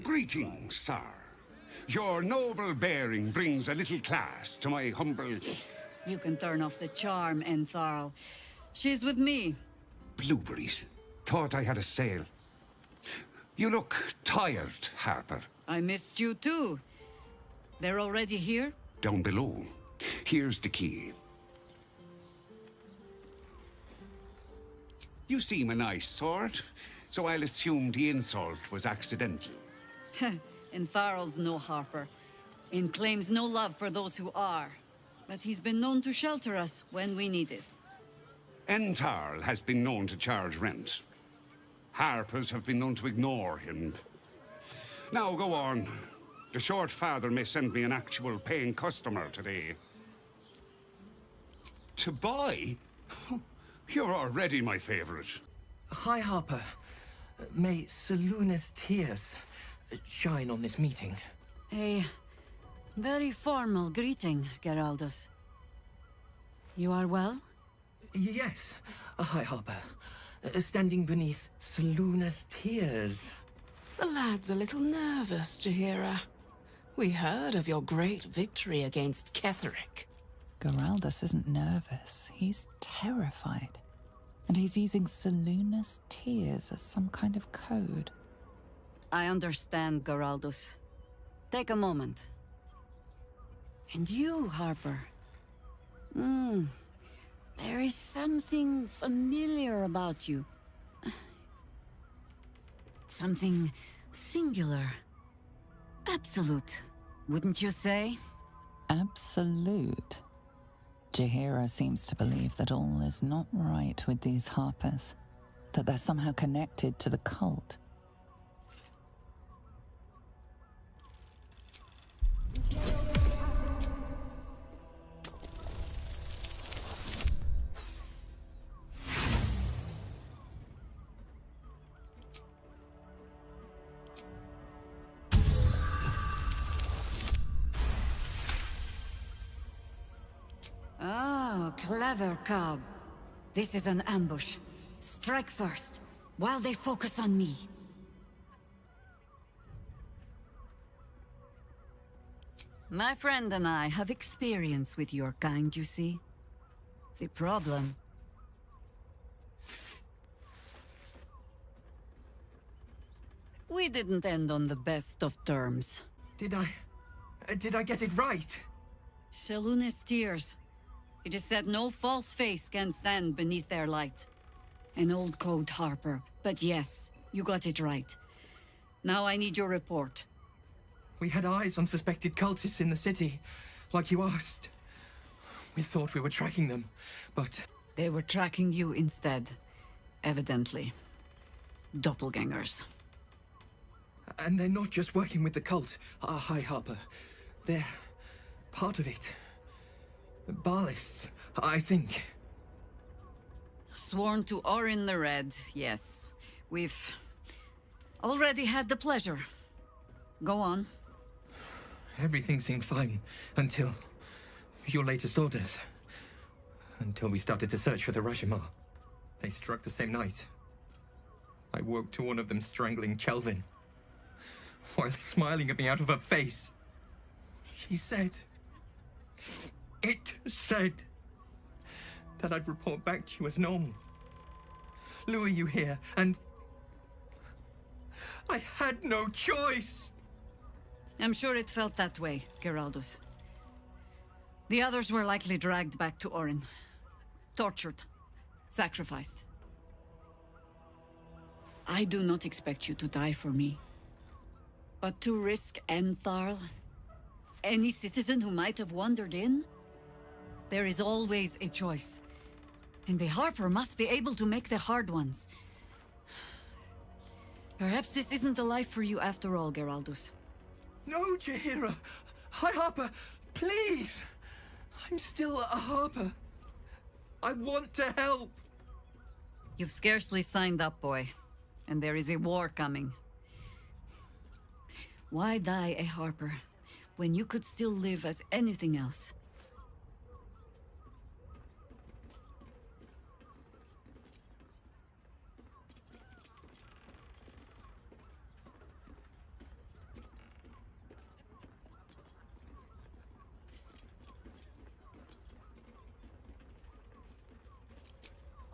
Greetings, sir. Your noble bearing brings a little class to my humble... You can turn off the charm, Entharl. She's with me. Blueberries. Thought I had a sale. You look tired, Harper. I missed you too. They're already here? Down below. Here's the key. You seem a nice sort, so I'll assume the insult was accidental. Entharl's no Harper, and claims no love for those who are. But he's been known to shelter us when we need it. Entharl has been known to charge rent. Harpers have been known to ignore him. Now go on. The short father may send me an actual paying customer today. To buy? You're already my favorite. Hi, Harper. May Seluna's tears shine on this meeting. A very formal greeting, Geraldus. You are well? Yes. Hi, Harper. Standing beneath Seluna's tears. The lad's a little nervous, Jaheira. We heard of your great victory against Ketheric. Geraldus isn't nervous. He's terrified. And he's using Seluna's tears as some kind of code. I understand, Geraldus. Take a moment. And you, Harper. There is something familiar about you. Something singular. Absolute, wouldn't you say? Absolute. Jaheira seems to believe that all is not right with these Harpers. That they're somehow connected to the cult. Oh, clever cub. This is an ambush. Strike first, while they focus on me. My friend and I have experience with your kind, you see. The problem... we didn't end on the best of terms. Did I get it right? Seluna's tears. It is said no false face can stand beneath their light. An old code, Harper. But yes, you got it right. Now I need your report. We had eyes on suspected cultists in the city, like you asked. We thought we were tracking them, but... They were tracking you instead. Evidently. Doppelgangers. And they're not just working with the cult. Hi, Harper. They're part of it. Ballists, I think. Sworn to Orin the Red, yes. We've already had the pleasure. Go on. Everything seemed fine until your latest orders. Until we started to search for the Rashomar. They struck the same night. I woke to one of them strangling Chelvin, while smiling at me out of her face. She said... It said that I'd report back to you as normal. Lure you here, and... I had no choice! I'm sure it felt that way, Geraldus. The others were likely dragged back to Orin. Tortured. Sacrificed. I do not expect you to die for me. But to risk Entharl, any citizen who might have wandered in, there is always a choice. And the Harper must be able to make the hard ones. Perhaps this isn't the life for you after all, Geraldus. No, Jaheira! Hi, Harper! Please! I'm still a Harper. I want to help! You've scarcely signed up, boy. And there is a war coming. Why die a Harper, when you could still live as anything else?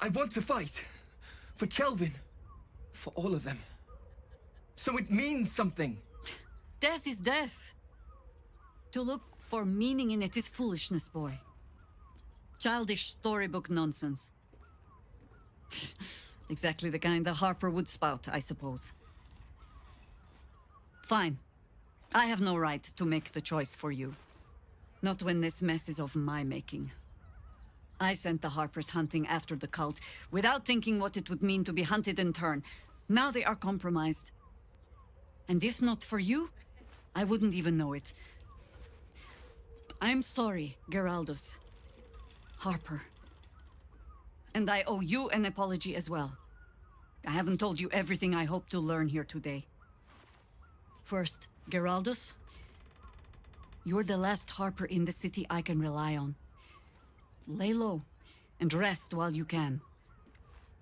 I want to fight. For Kelvin. For all of them. So it means something. Death is death. To look for meaning in it is foolishness, boy. Childish storybook nonsense. Exactly the kind the Harper would spout, I suppose. Fine. I have no right to make the choice for you. Not when this mess is of my making. I sent the Harpers hunting after the cult, without thinking what it would mean to be hunted in turn. Now they are compromised. And if not for you, I wouldn't even know it. I'm sorry, Geraldus. Harper. And I owe you an apology as well. I haven't told you everything I hope to learn here today. First, Geraldus, you're the last Harper in the city I can rely on. Lay low and rest while you can.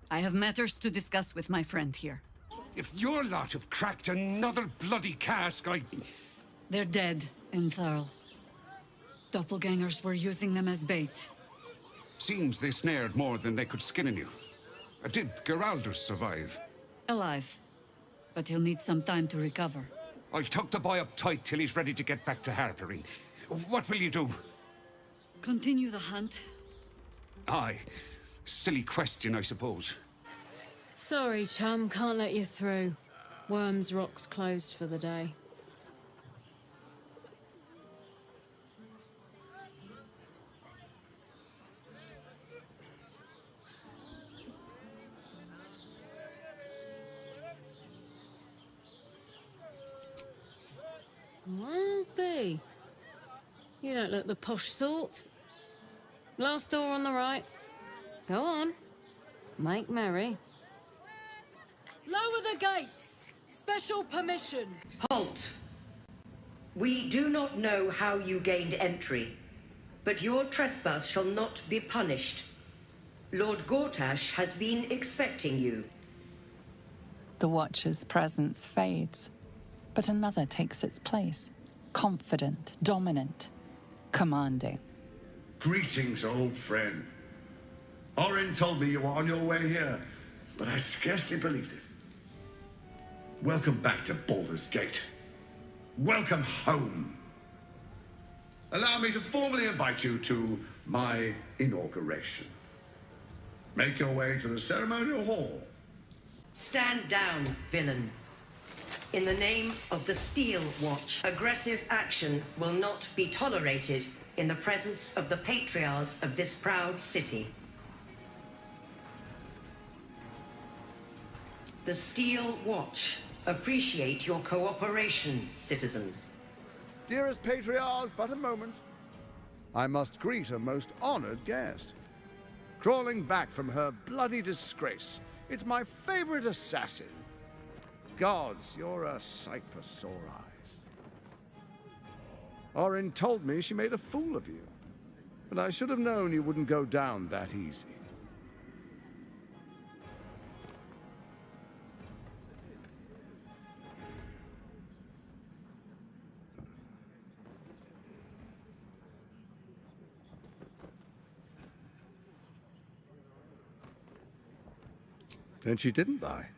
I have matters to discuss with my friend here. If your lot have cracked another bloody cask, They're dead, Entharl. Doppelgangers were using them as bait. Seems they snared more than they could skin in you. Did Geraldus survive? Alive. But he'll need some time to recover. I'll tuck the boy up tight till he's ready to get back to harpering. What will you do? Continue the hunt. Aye. Silly question, I suppose. Sorry, chum, can't let you through. Worms Rock's closed for the day. Well, B. You don't look the posh sort. Last door on the right. Go on. Make merry. Lower the gates! Special permission! Halt! We do not know how you gained entry, but your trespass shall not be punished. Lord Gortash has been expecting you. The Watcher's presence fades, but another takes its place. Confident, dominant, commanding. Greetings, old friend. Orin told me you were on your way here, but I scarcely believed it. Welcome back to Baldur's Gate. Welcome home. Allow me to formally invite you to my inauguration. Make your way to the ceremonial hall. Stand down, villain. In the name of the Steel Watch, aggressive action will not be tolerated in the presence of the patriarchs of this proud city. The Steel Watch appreciate your cooperation, citizen. Dearest patriarchs, but a moment. I must greet a most honored guest. Crawling back from her bloody disgrace, it's my favorite assassin. Gods, you're a sight for sore eyes. Orin told me she made a fool of you, but I should have known you wouldn't go down that easy. Then she didn't lie.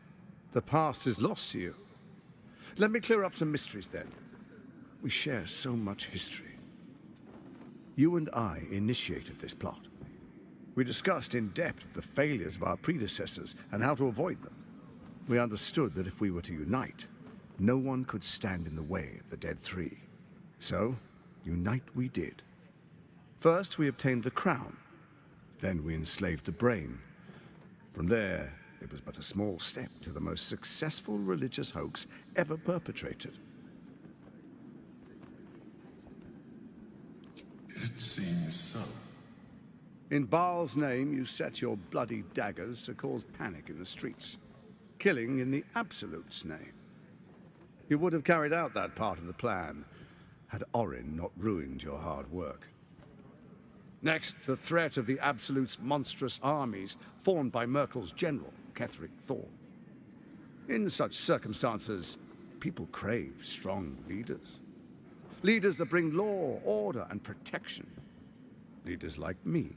The past is lost to you. Let me clear up some mysteries then. We share so much history. You and I initiated this plot. We discussed in depth the failures of our predecessors and how to avoid them. We understood that if we were to unite, no one could stand in the way of the Dead Three. So, unite we did. First, we obtained the crown. Then we enslaved the brain. From there, it was but a small step to the most successful religious hoax ever perpetrated. It seems so. In Baal's name, you set your bloody daggers to cause panic in the streets, killing in the Absolute's name. You would have carried out that part of the plan had Orin not ruined your hard work. Next, the threat of the Absolute's monstrous armies formed by Merkel's general, Ketheric Thorn. In such circumstances, people crave strong leaders. Leaders that bring law, order, and protection. Leaders like me.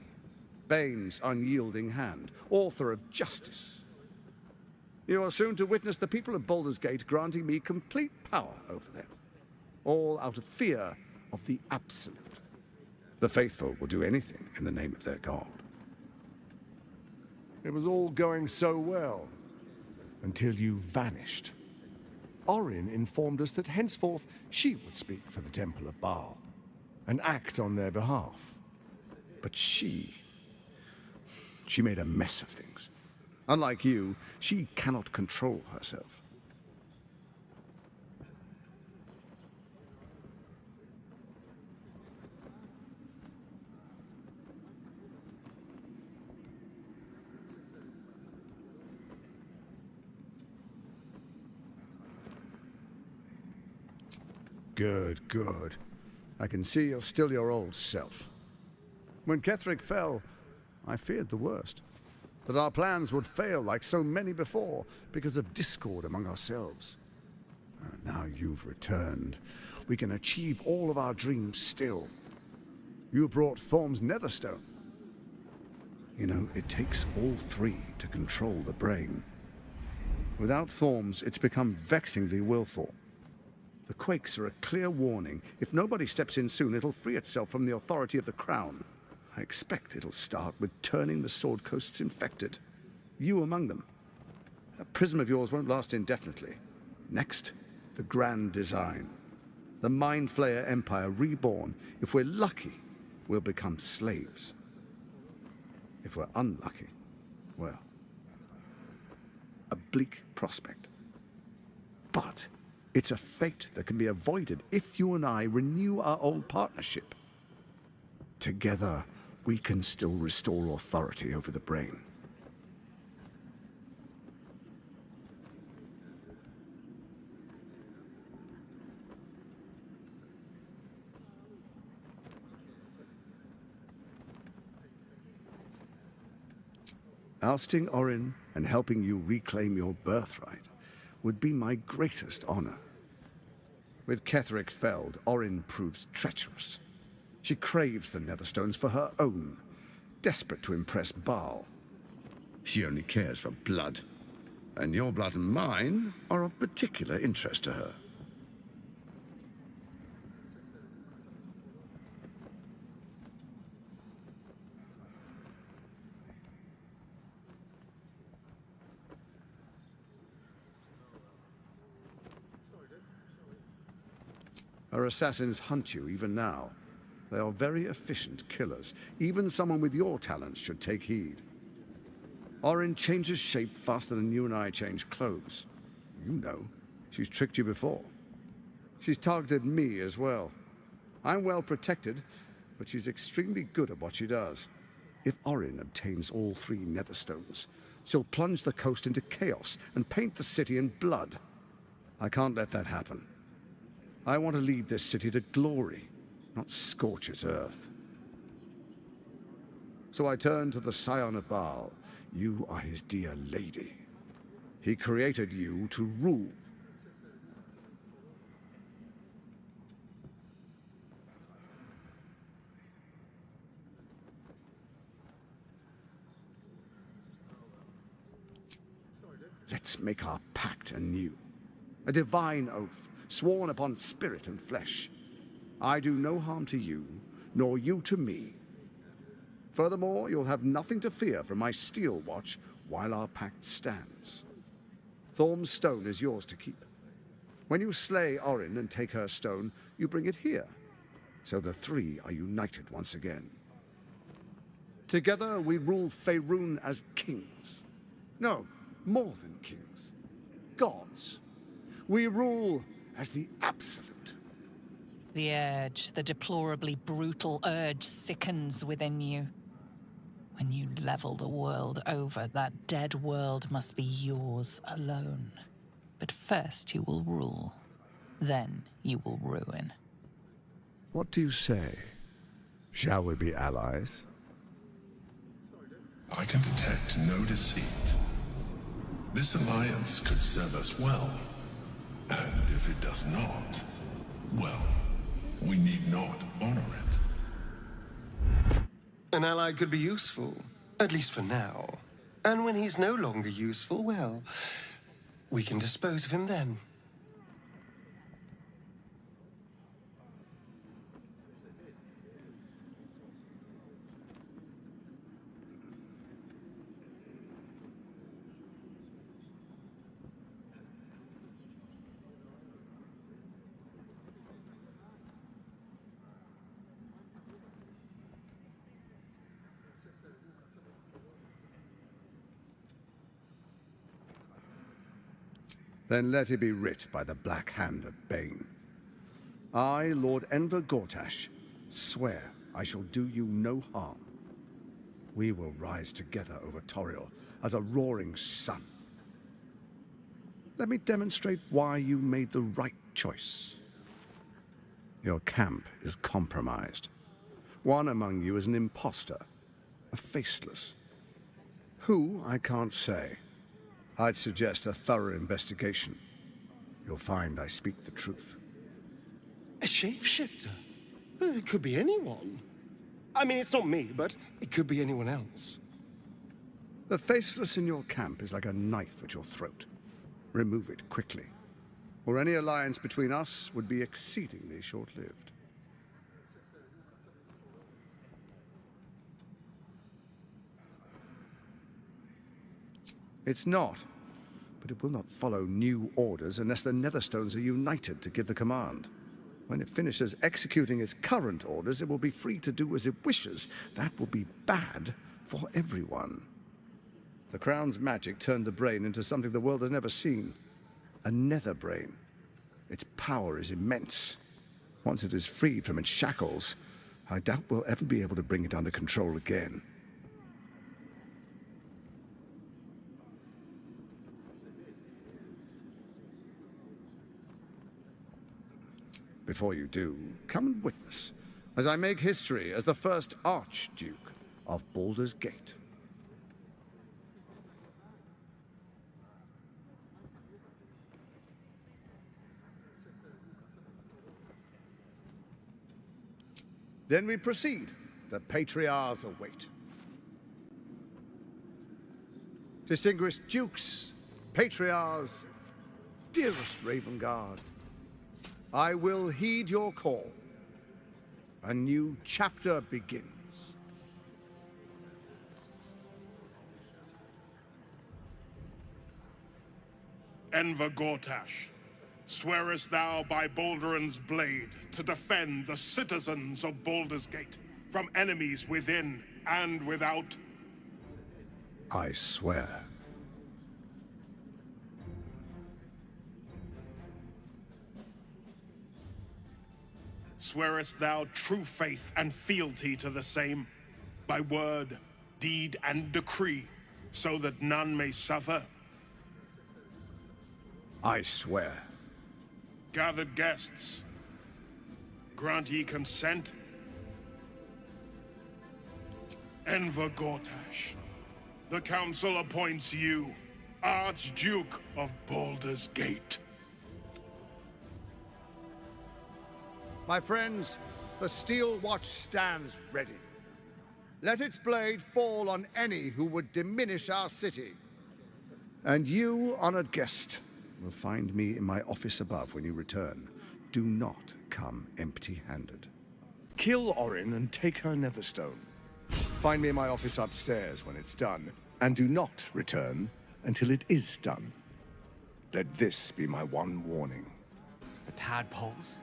Bane's unyielding hand, author of justice. You are soon to witness the people of Baldur's Gate granting me complete power over them, all out of fear of the Absolute. The faithful will do anything in the name of their god. It was all going so well, until you vanished. Orin informed us that henceforth she would speak for the Temple of Baal, and act on their behalf. But she made a mess of things. Unlike you, she cannot control herself. Good, good. I can see you're still your old self. When Ketheric fell, I feared the worst. That our plans would fail like so many before because of discord among ourselves. Now you've returned. We can achieve all of our dreams still. You brought Thorm's Netherstone. You know, it takes all three to control the brain. Without Thorm's, it's become vexingly willful. The quakes are a clear warning. If nobody steps in soon, it'll free itself from the authority of the Crown. I expect it'll start with turning the Sword Coasts infected. You among them. That prism of yours won't last indefinitely. Next, the grand design. The Mind Flayer Empire reborn. If we're lucky, we'll become slaves. If we're unlucky, well, a bleak prospect. But it's a fate that can be avoided if you and I renew our old partnership. Together, we can still restore authority over the brain. Ousting Orin and helping you reclaim your birthright would be my greatest honor. With Ketheric felled, Orin proves treacherous. She craves the Netherstones for her own, desperate to impress Baal. She only cares for blood, and your blood and mine are of particular interest to her. Her assassins hunt you even now. They are very efficient killers. Even someone with your talents should take heed. Orin changes shape faster than you and I change clothes. You know, she's tricked you before. She's targeted me as well. I'm well protected, but she's extremely good at what she does. If Orin obtains all three Netherstones, she'll plunge the coast into chaos and paint the city in blood. I can't let that happen. I want to lead this city to glory, not scorch its earth. So I turn to the Scion of Baal. You are his dear lady. He created you to rule. Let's make our pact anew. A divine oath, sworn upon spirit and flesh. I do no harm to you, nor you to me. Furthermore, you'll have nothing to fear from my steel watch while our pact stands. Thorm's stone is yours to keep. When you slay Orin and take her stone, you bring it here, so the three are united once again. Together we rule Faerun as kings. No, more than kings. Gods. We rule as the Absolute. The urge, the deplorably brutal urge, sickens within you. When you level the world over, that dead world must be yours alone. But first you will rule. Then you will ruin. What do you say? Shall we be allies? I can detect no deceit. This alliance could serve us well. And if it does not, well, we need not honor it. An ally could be useful, at least for now. And when he's no longer useful, well, we can dispose of him then. Then let it be writ by the black hand of Bane. I, Lord Enver Gortash, swear I shall do you no harm. We will rise together over Toriel as a roaring sun. Let me demonstrate why you made the right choice. Your camp is compromised. One among you is an imposter, a faceless. Who, I can't say. I'd suggest a thorough investigation. You'll find I speak the truth. A shapeshifter? It could be anyone. I mean, it's not me, but it could be anyone else. The faceless in your camp is like a knife at your throat. Remove it quickly, or any alliance between us would be exceedingly short-lived. It's not, but it will not follow new orders unless the Netherstones are united to give the command. When it finishes executing its current orders, it will be free to do as it wishes. That will be bad for everyone. The Crown's magic turned the brain into something the world has never seen. A nether brain. Its power is immense. Once it is freed from its shackles, I doubt we'll ever be able to bring it under control again. Before you do, come and witness, as I make history as the first Archduke of Baldur's Gate. Then we proceed. The Patriarchs await. Distinguished Dukes, Patriarchs, dearest Ravengard, I will heed your call. A new chapter begins. Enver Gortash, swearest thou by Balduran's blade to defend the citizens of Baldur's Gate from enemies within and without? I swear. Swearest thou true faith and fealty to the same, by word, deed, and decree, so that none may suffer? I swear. Gathered guests, grant ye consent? Enver Gortash, the Council appoints you Archduke of Baldur's Gate. My friends, the Steel Watch stands ready. Let its blade fall on any who would diminish our city. And you, honored guest, will find me in my office above when you return. Do not come empty-handed. Kill Orin and take her Netherstone. Find me in my office upstairs when it's done, and do not return until it is done. Let this be my one warning. The tadpoles?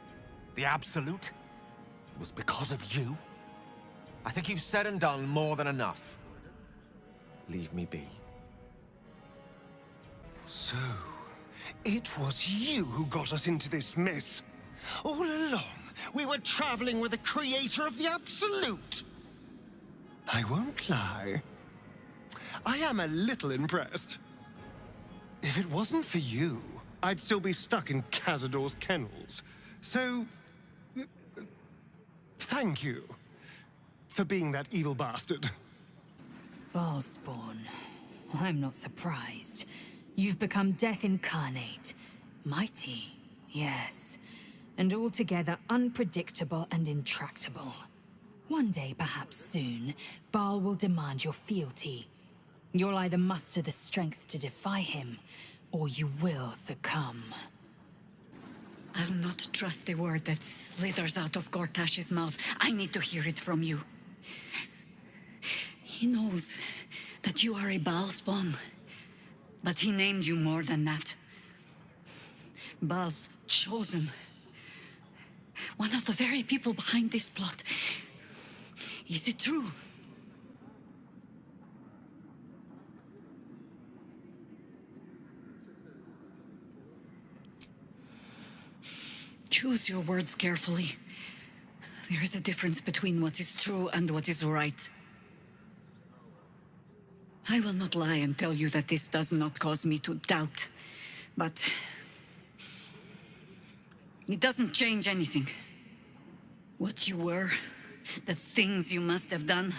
The Absolute? It was because of you? I think you've said and done more than enough. Leave me be. So, it was you who got us into this mess. All along, we were traveling with the creator of the Absolute. I won't lie. I am a little impressed. If it wasn't for you, I'd still be stuck in Cazador's kennels. So, thank you for being that evil bastard. Ballspawn. I'm not surprised. You've become death incarnate. Mighty, yes. And altogether unpredictable and intractable. One day, perhaps soon, Baal will demand your fealty. You'll either muster the strength to defy him, or you will succumb. I'll not trust a word that slithers out of Gortash's mouth. I need to hear it from you. He knows that you are a Baal spawn, but he named you more than that. Baal's chosen. One of the very people behind this plot. Is it true? Choose your words carefully. There is a difference between what is true and what is right. I will not lie and tell you that this does not cause me to doubt, but it doesn't change anything. What you were, the things you must have done,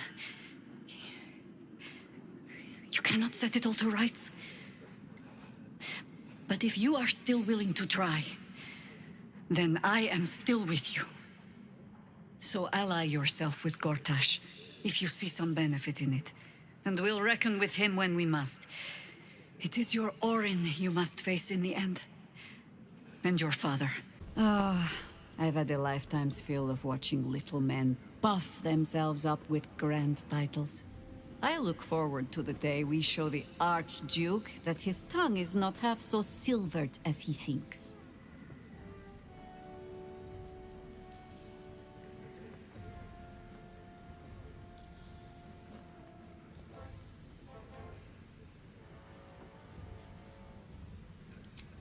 you cannot set it all to rights. But if you are still willing to try, then I am still with you. So ally yourself with Gortash, if you see some benefit in it. And we'll reckon with him when we must. It is your Orin you must face in the end. And your father. Ah, I've had a lifetime's fill of watching little men puff themselves up with grand titles. I look forward to the day we show the Archduke that his tongue is not half so silvered as he thinks.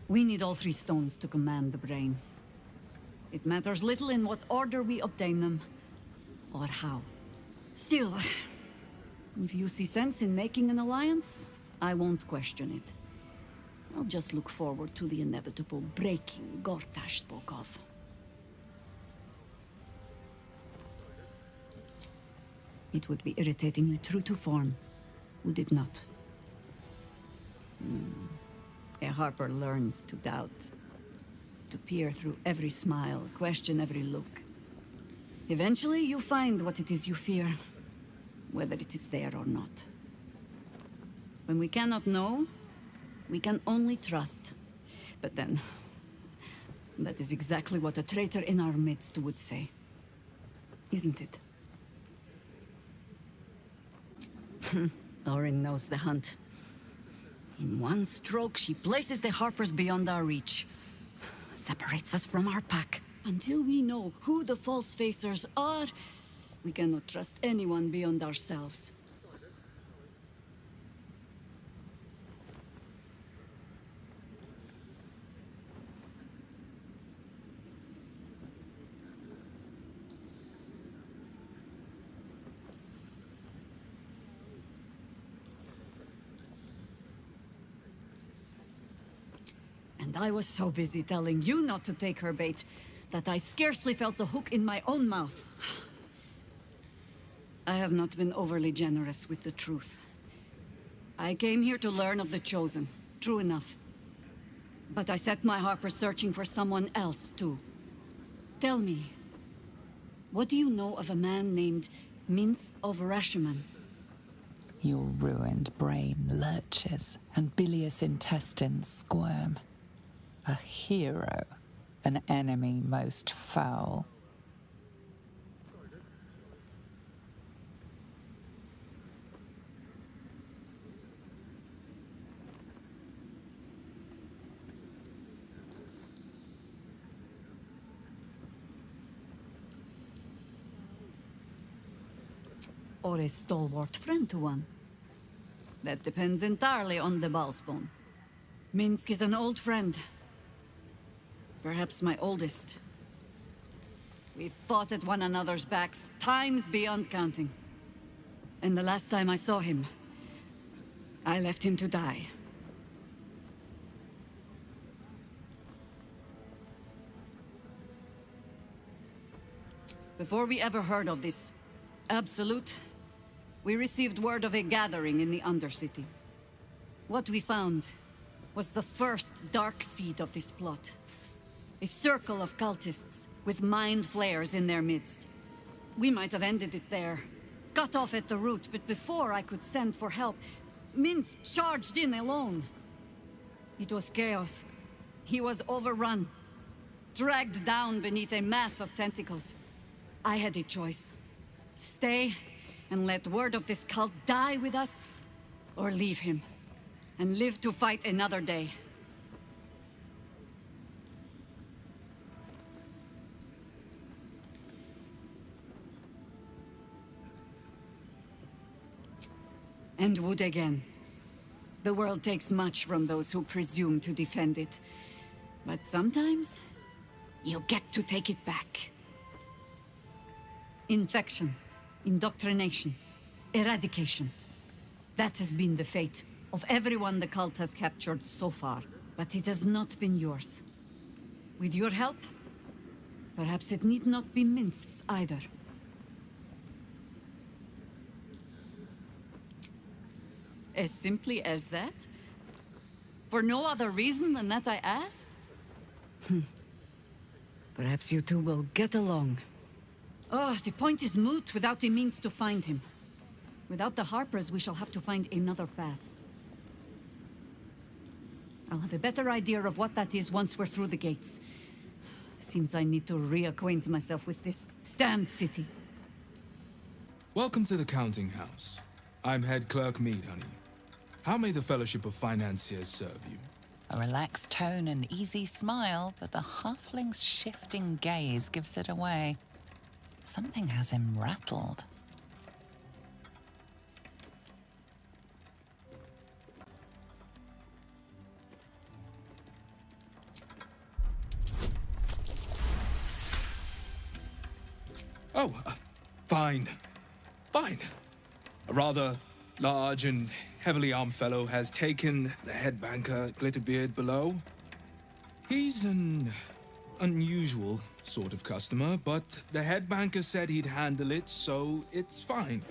We need all three stones to command the brain. It matters little in what order we obtain them, or how. Still, if you see sense in making an alliance, I won't question it. I'll just look forward to the inevitable breaking Gortash spoke of. It would be irritatingly true to form, would it not? A Harper learns to doubt, to peer through every smile, question every look. Eventually, you find what it is you fear, whether it is there or not. When we cannot know, we can only trust. But then, that is exactly what a traitor in our midst would say. Isn't it? Orin knows the hunt. In one stroke, she places the Harpers beyond our reach. Separates us from our pack. Until we know who the false facers are, we cannot trust anyone beyond ourselves. And I was so busy telling you not to take her bait, that I scarcely felt the hook in my own mouth. I have not been overly generous with the truth. I came here to learn of the Chosen, true enough. But I set my Harper searching for someone else, too. Tell me, what do you know of a man named Minsk of Rashomon? Your ruined brain lurches, and bilious intestines squirm. A hero, an enemy most foul. Or a stalwart friend to one? That depends entirely on the Baalspawn. Minsk is an old friend. Perhaps my oldest. We've fought at one another's backs times beyond counting. And the last time I saw him, I left him to die. Before we ever heard of this Absolute, we received word of a gathering in the Undercity. What we found was the first dark seed of this plot. A circle of cultists with mind flayers in their midst. We might have ended it there. Cut off at the root, but before I could send for help, Minsk charged in alone. It was chaos. He was overrun, dragged down beneath a mass of tentacles. I had a choice. Stay and let word of this cult die with us, or leave him and live to fight another day. And would again. The world takes much from those who presume to defend it. But sometimes, you get to take it back. Infection, indoctrination, eradication. That has been the fate of everyone the cult has captured so far. But it has not been yours. With your help, perhaps it need not be Minsk's either. As simply as that? For no other reason than that I asked? Perhaps you two will get along. Oh, the point is moot without the means to find him. Without the Harpers, we shall have to find another path. I'll have a better idea of what that is once we're through the gates. Seems I need to reacquaint myself with this damned city. Welcome to the counting house. I'm head clerk Mead, honey. How may the Fellowship of Financiers serve you? A relaxed tone and easy smile, but the halfling's shifting gaze gives it away. Something has him rattled. Oh, fine. Fine. A rather large and heavily armed fellow has taken the head banker, Glitterbeard, below. He's an unusual sort of customer, but the head banker said he'd handle it, so it's fine.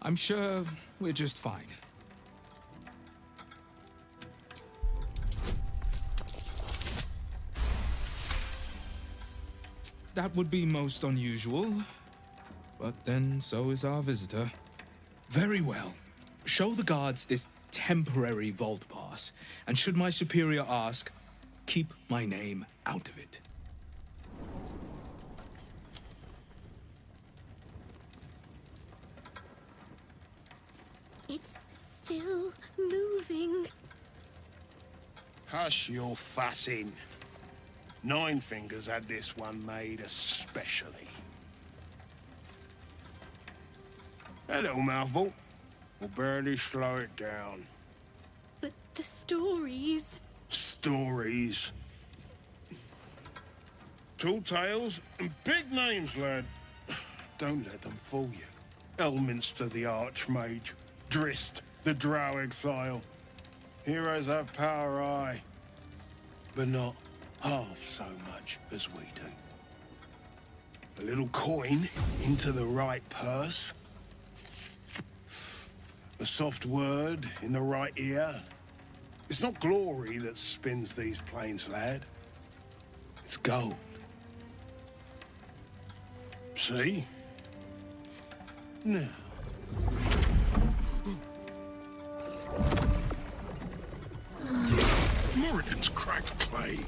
I'm sure we're just fine. That would be most unusual, but then so is our visitor. Very well. Show the guards this temporary vault pass, and should my superior ask, keep my name out of it. It's still moving. Hush your fussing. Nine Fingers had this one made especially. That little mouthful will barely slow it down. But the stories... Stories. Tall tales and big names, lad. Don't let them fool you. Elminster the Archmage, Drist the Drow Exile. Heroes have power, aye, but not half so much as we do. A little coin into the right purse. A soft word in the right ear. It's not glory that spins these plains, lad. It's gold. See? Now. Moradin's cracked clay.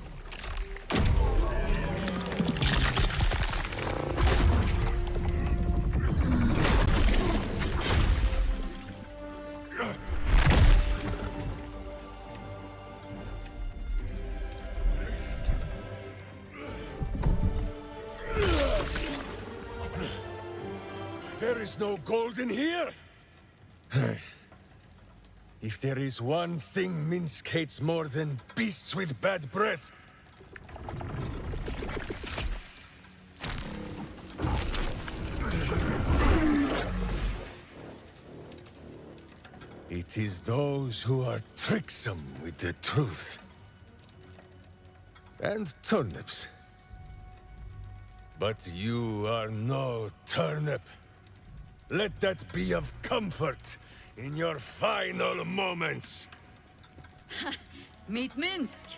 There is no gold in here! If there is one thing Minsk hates more than beasts with bad breath... it is those who are tricksome with the truth. And turnips. But you are no turnip. Let that be of comfort in your final moments. Meet Minsk.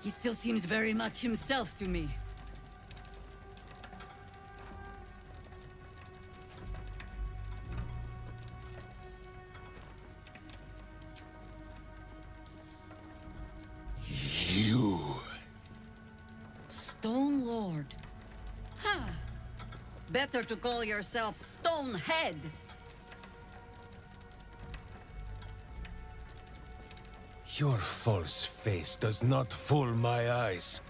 He still seems very much himself to me. Stone Lord. Huh. Better to call yourself Stonehead. Your false face does not fool my eyes.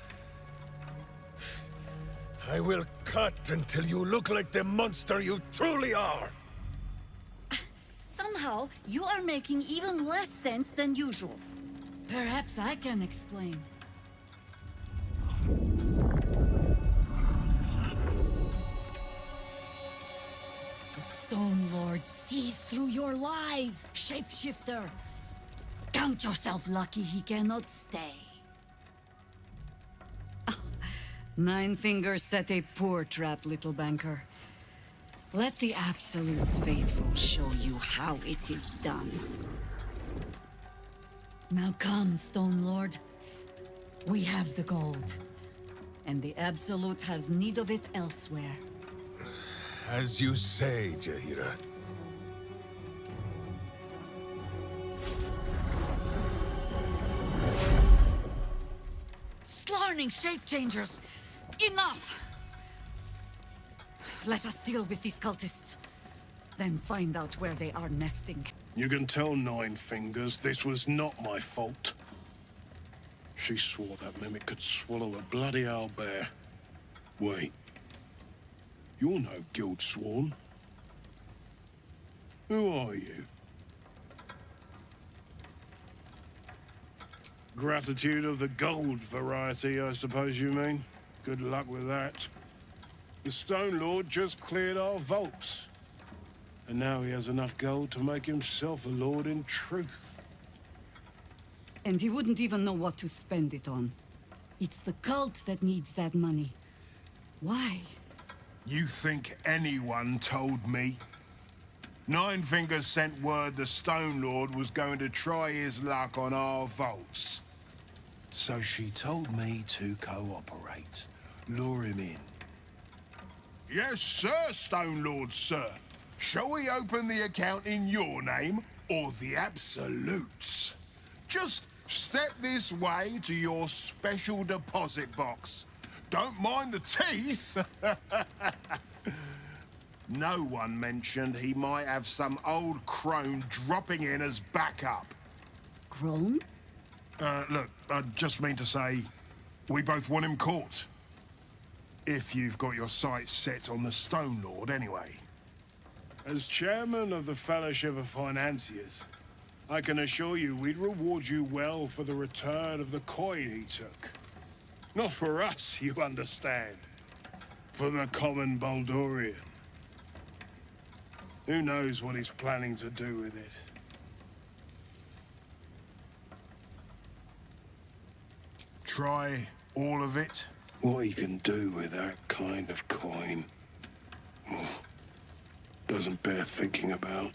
I will cut until you look like the monster you truly are. Somehow, you are making even less sense than usual. Perhaps I can explain. The Stone Lord sees through your lies, shapeshifter. Count yourself lucky he cannot stay. Nine Fingers set a poor trap, little banker. Let the Absolute's faithful show you how it is done. Now come, Stone Lord. We have the gold. And the Absolute has need of it elsewhere. As you say, Jaheira. Slarning shape-changers! Enough! Let us deal with these cultists. Then find out where they are nesting. You can tell Nine Fingers this was not my fault. She swore that mimic could swallow a bloody owlbear. Wait. You're no guild sworn. Who are you? Gratitude of the gold variety, I suppose you mean. Good luck with that. The Stone Lord just cleared our vaults. And now he has enough gold to make himself a lord in truth. And he wouldn't even know what to spend it on. It's the cult that needs that money. Why? You think anyone told me? Nine Fingers sent word the Stone Lord was going to try his luck on our vaults. So she told me to cooperate. Lure him in. Yes, sir, Stone Lord, sir. Shall we open the account in your name or the Absolute's? Just step this way to your special deposit box. Don't mind the teeth. No one mentioned he might have some old crone dropping in as backup. Crone? Look, I just mean to say, we both want him caught. If you've got your sights set on the Stone Lord, anyway. As chairman of the Fellowship of Financiers, I can assure you we'd reward you well for the return of the coin he took. Not for us, you understand. For the common Baldurian. Who knows what he's planning to do with it? Try all of it? What he can do with that kind of coin, doesn't bear thinking about.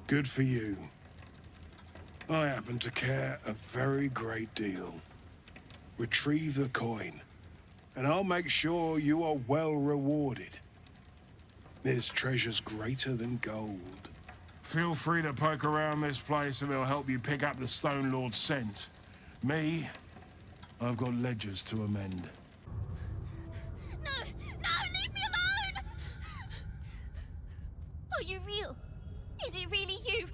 Good for you. I happen to care a very great deal. Retrieve the coin, and I'll make sure you are well rewarded. There's treasures greater than gold. Feel free to poke around this place and it'll help you pick up the Stone Lord's scent. Me, I've got ledgers to amend. No! No! Leave me alone! Are you real? Is it really you?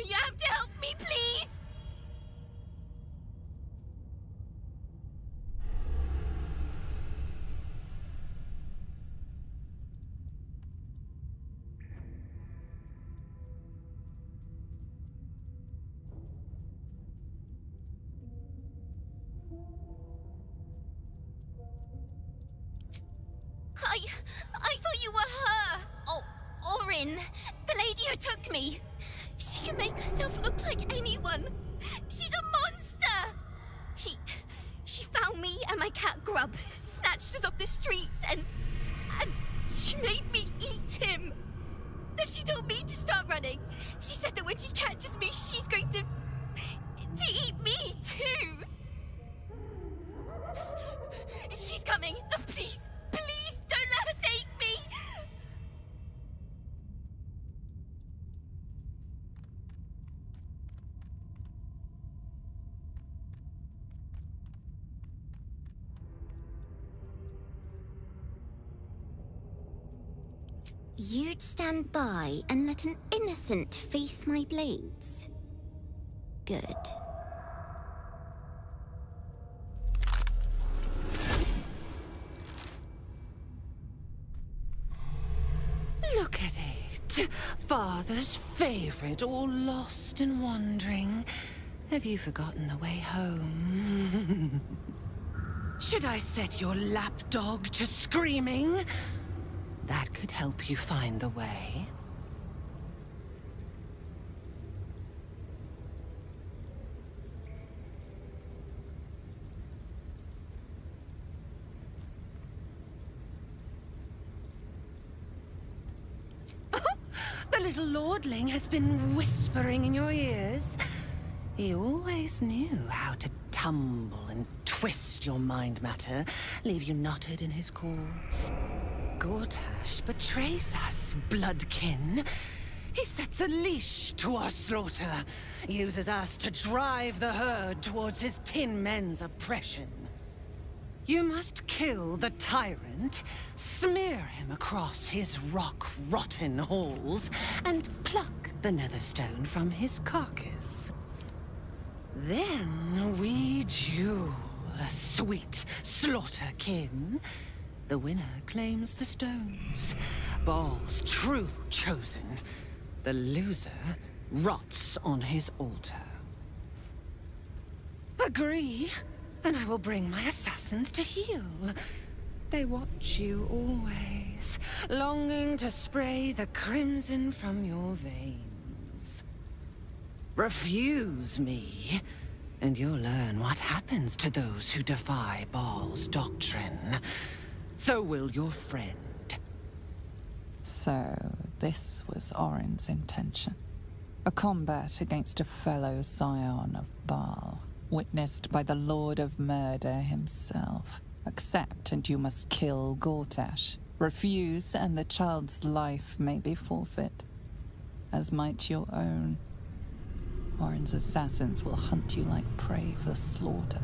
You have to help me, please! I thought you were her! Oh, Orin, the lady who took me. She can make herself look like anyone. She's a monster! She found me and my cat Grub, snatched us off the streets, and she made me eat him. Then she told me to start running. She said that when she catches me, she's going to eat me too. She's coming. Please, please don't let her take me. You'd stand by and let an innocent face my blades? Good. Look at it. Father's favorite, all lost and wandering. Have you forgotten the way home? Should I set your lapdog to screaming? That could help you find the way. The little lordling has been whispering in your ears. He always knew how to tumble and twist your mind matter, leave you knotted in his cords. Gortash betrays us, bloodkin. He sets a leash to our slaughter, uses us to drive the herd towards his tin men's oppression. You must kill the tyrant, smear him across his rock-rotten halls, and pluck the netherstone from his carcass. Then we duel, sweet slaughterkin. The winner claims the stones, Baal's true chosen. The loser rots on his altar. Agree, and I will bring my assassins to heal. They watch you always, longing to spray the crimson from your veins. Refuse me, and you'll learn what happens to those who defy Baal's doctrine. So will your friend. So, this was Orin's intention. A combat against a fellow scion of Baal, witnessed by the Lord of Murder himself. Accept and you must kill Gortash. Refuse and the child's life may be forfeit, as might your own. Orin's assassins will hunt you like prey for slaughter.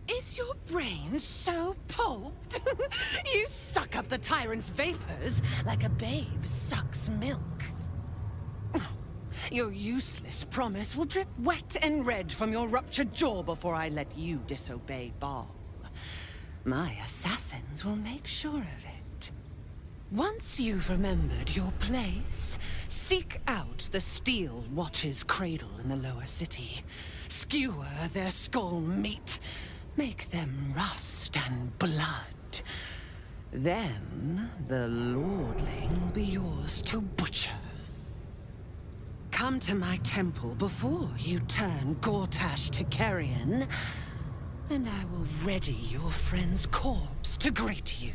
Is your brain so pulped? You suck up the tyrant's vapors like a babe sucks milk. Your useless promise will drip wet and red from your ruptured jaw before I let you disobey Baal. My assassins will make sure of it. Once you've remembered your place, seek out the Steel Watch's cradle in the lower city. Skewer their skull meat. Make them rust and blood. Then the lordling will be yours to butcher. Come to my temple before you turn Gortash to carrion, and I will ready your friend's corpse to greet you.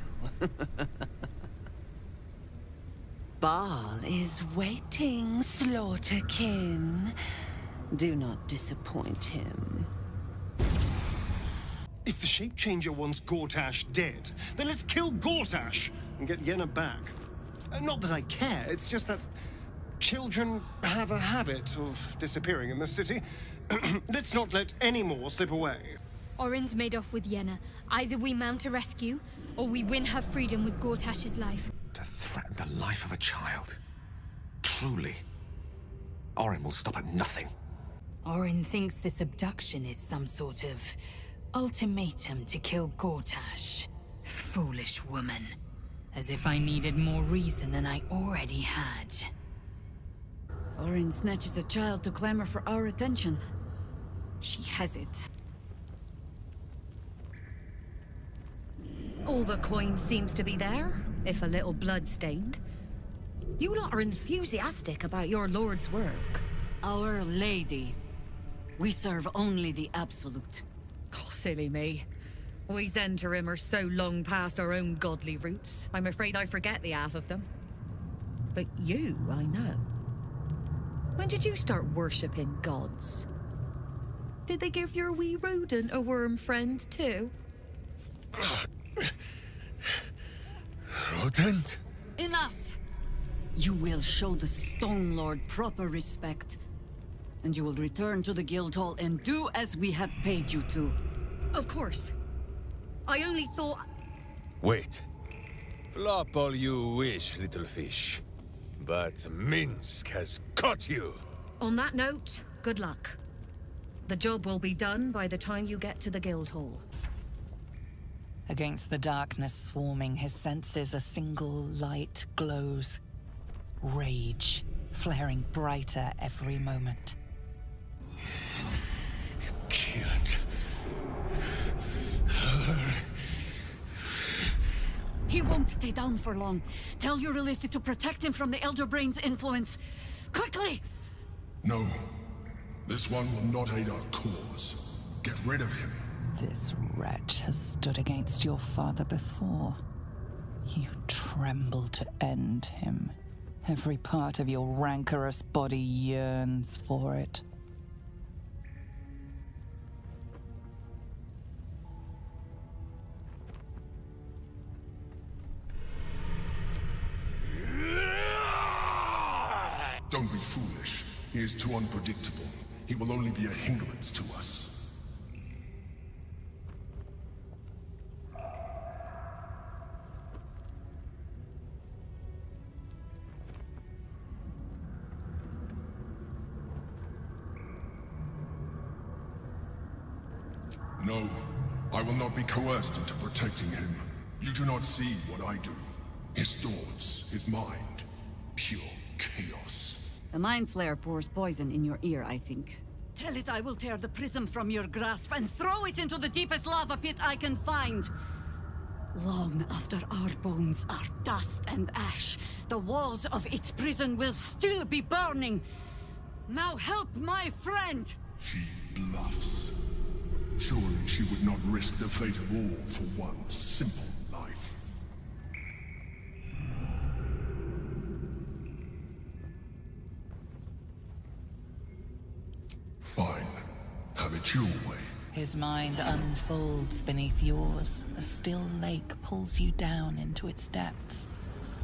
Baal is waiting, slaughterkin. Do not disappoint him. If the shape changer wants Gortash dead, then let's kill Gortash and get Yenna back. Not that I care, it's just that children have a habit of disappearing in the city. Let's not let any more slip away. Orin's made off with Yenna. Either we mount a rescue, or we win her freedom with Gortash's life. To threaten the life of a child. Truly. Orin will stop at nothing. Orin thinks this abduction is some sort of ultimatum to kill Gortash. Foolish woman. As if I needed more reason than I already had. Orin snatches a child to clamor for our attention. She has it. All the coin seems to be there, if a little blood-stained. You lot are enthusiastic about your lord's work. Our Lady. We serve only the Absolute. Oh, silly me. We Zhentarim are so long past our own godly roots, I'm afraid I forget the half of them. But you, I know. When did you start worshipping gods? Did they give your wee rodent a worm friend too? Rodent? Enough! You will show the Stone Lord proper respect. And you will return to the Guildhall and do as we have paid you to. Of course. I only thought... Wait. Flop all you wish, little fish. But Minsk has caught you! On that note, good luck. The job will be done by the time you get to the Guildhall. Against the darkness swarming, his senses a single light glows. Rage, flaring brighter every moment. Killed her. He won't stay down for long. Tell your Elith to protect him from the Elder Brain's influence. Quickly! No. This one will not aid our cause. Get rid of him. This wretch has stood against your father before. You tremble to end him. Every part of your rancorous body yearns for it. Don't be foolish. He is too unpredictable. He will only be a hindrance to us. No, I will not be coerced into protecting him. You do not see what I do. His thoughts, his mind, pure chaos. The Mind Flare pours poison in your ear, I think. Tell it I will tear the prism from your grasp and throw it into the deepest lava pit I can find. Long after our bones are dust and ash, the walls of its prison will still be burning. Now help my friend! She bluffs. Surely she would not risk the fate of all for one simple life. Fine. Have it your way. His mind unfolds beneath yours. A still lake pulls you down into its depths.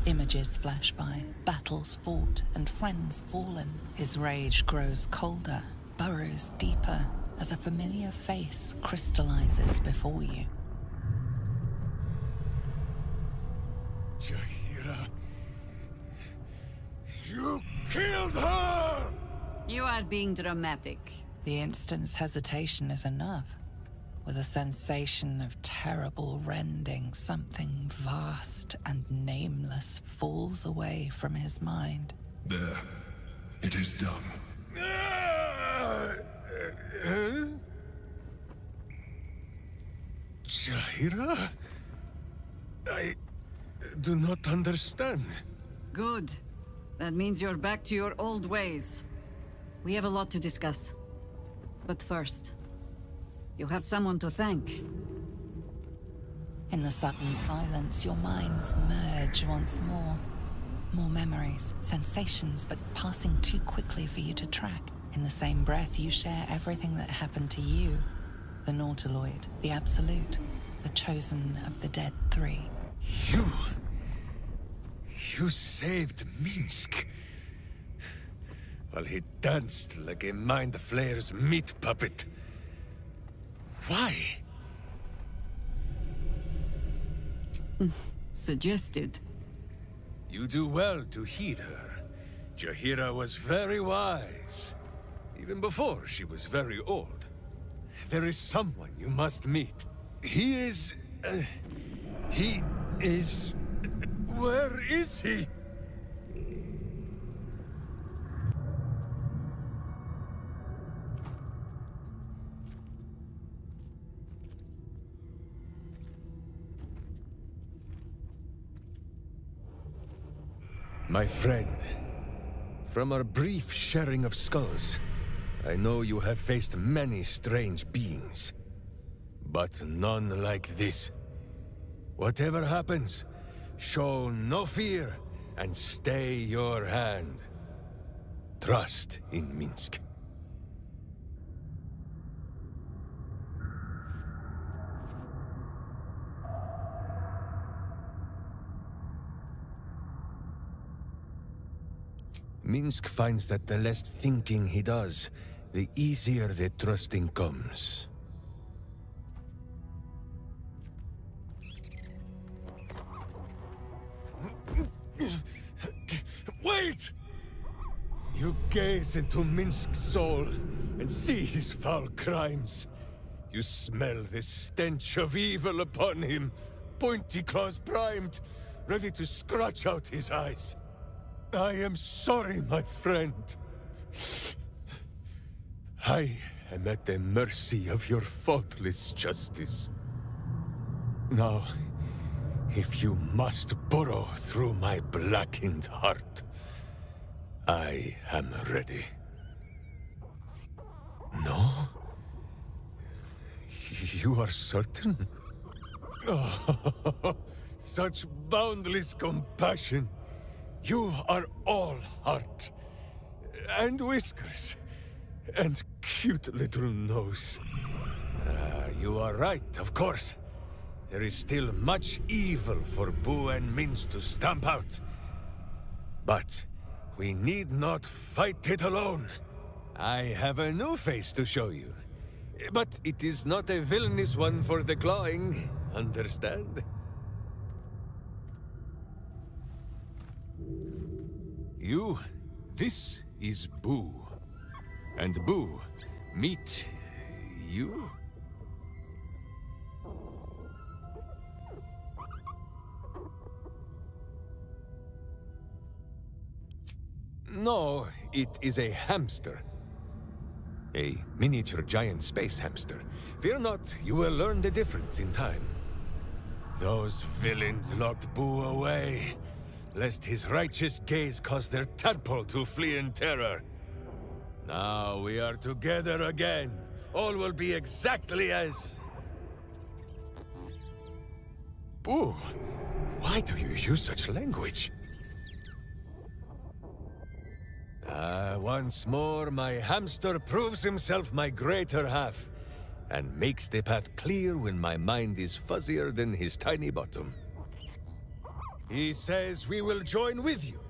Images flash by, battles fought, and friends fallen. His rage grows colder, burrows deeper, as a familiar face crystallizes before you. Jaheira... You killed her! You are being dramatic. The instant's hesitation is enough. With a sensation of terrible rending, something vast and nameless falls away from his mind. There. It is done. Jaheira? I do not understand. Good. That means you're back to your old ways. We have a lot to discuss. But first, you have someone to thank. In the sudden silence, your minds merge once more. More memories, sensations, but passing too quickly for you to track. In the same breath, you share everything that happened to you. The Nautiloid, the Absolute, the chosen of the Dead Three. You saved Minsk. While he danced like a Mind Flayer's meat puppet. Why? Suggested. You do well to heed her. Jaheira was very wise. Even before she was very old. There is someone you must meet. He is... Where is he? My friend, from our brief sharing of skulls, I know you have faced many strange beings, but none like this. Whatever happens, show no fear and stay your hand. Trust in Minsk. Minsk finds that the less thinking he does, the easier the trusting comes. Wait! You gaze into Minsk's soul and see his foul crimes. You smell the stench of evil upon him, pointy claws primed, ready to scratch out his eyes. I am sorry, my friend. I am at the mercy of your faultless justice. Now, if you must burrow through my blackened heart, I am ready. No? You are certain? Oh, such boundless compassion. You are all heart, and whiskers, and cute little nose. You are right, of course. There is still much evil for Boo and Minsk to stamp out. But we need not fight it alone. I have a new face to show you. But it is not a villainous one for the clawing, understand? This is Boo. And Boo, meet you? No, it is a hamster. A miniature giant space hamster. Fear not, you will learn the difference in time. Those villains locked Boo away, lest his righteous gaze cause their tadpole to flee in terror. Now we are together again. All will be exactly as... Boo, why do you use such language? Once more, my hamster proves himself my greater half, and makes the path clear when my mind is fuzzier than his tiny bottom. He says we will join with you,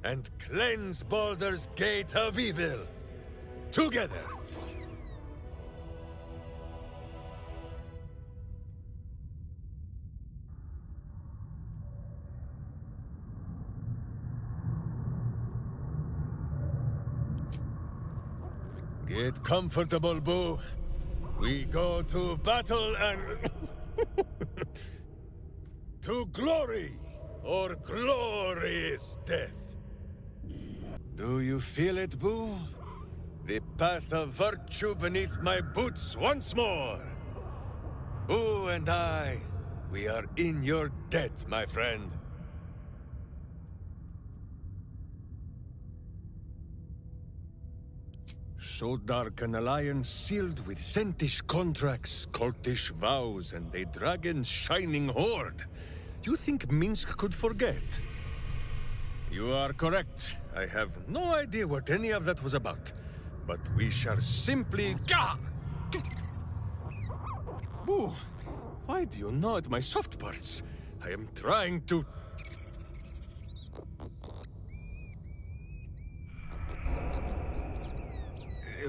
and cleanse Baldur's Gate of evil. Together! Get comfortable, Boo. We go to battle and... to glory, or glorious death. Do you feel it, Boo? The path of virtue beneath my boots once more. Boo and I, we are in your debt, my friend. So dark an alliance sealed with Sentish contracts, cultish vows, and a dragon's shining horde. You think Minsk could forget? You are correct. I have no idea what any of that was about. But we shall simply... Boo! Why do you gnaw at my soft parts? I am trying to...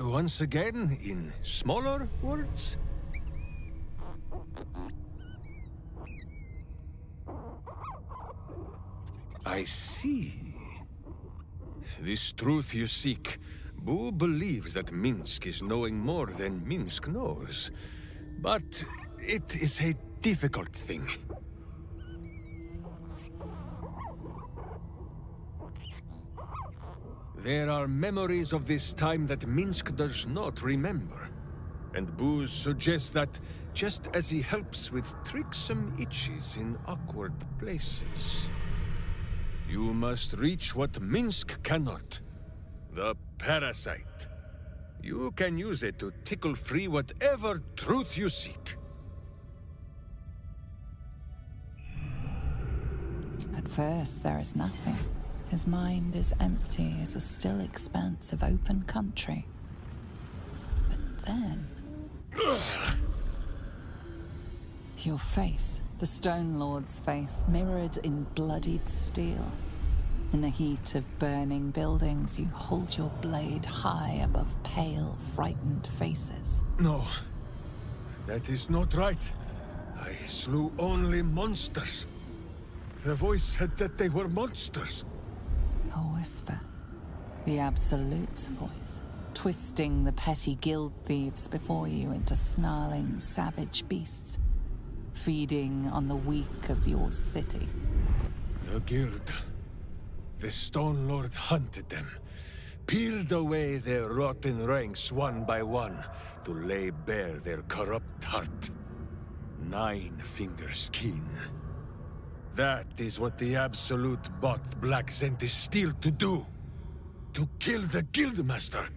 Once again, in smaller words? I see. This truth you seek. Boo believes that Minsk is knowing more than Minsk knows. But it is a difficult thing. There are memories of this time that Minsk does not remember. And Boo suggests that, just as he helps with tricksome itches in awkward places, you must reach what Minsk cannot. The parasite. You can use it to tickle free whatever truth you seek. At first, there is nothing. His mind is empty as a still expanse of open country. But then... your face, the Stone Lord's face, mirrored in bloodied steel. In the heat of burning buildings, you hold your blade high above pale, frightened faces. No, that is not right. I slew only monsters. The voice said that they were monsters. A whisper. The Absolute's voice, twisting the petty guild thieves before you into snarling, savage beasts, feeding on the weak of your city. The guild. The Stone Lord hunted them, peeled away their rotten ranks one by one to lay bare their corrupt heart. 9 fingers keen. That is what the Absolute bought Black Zenti Steel to do. To kill the Guildmaster.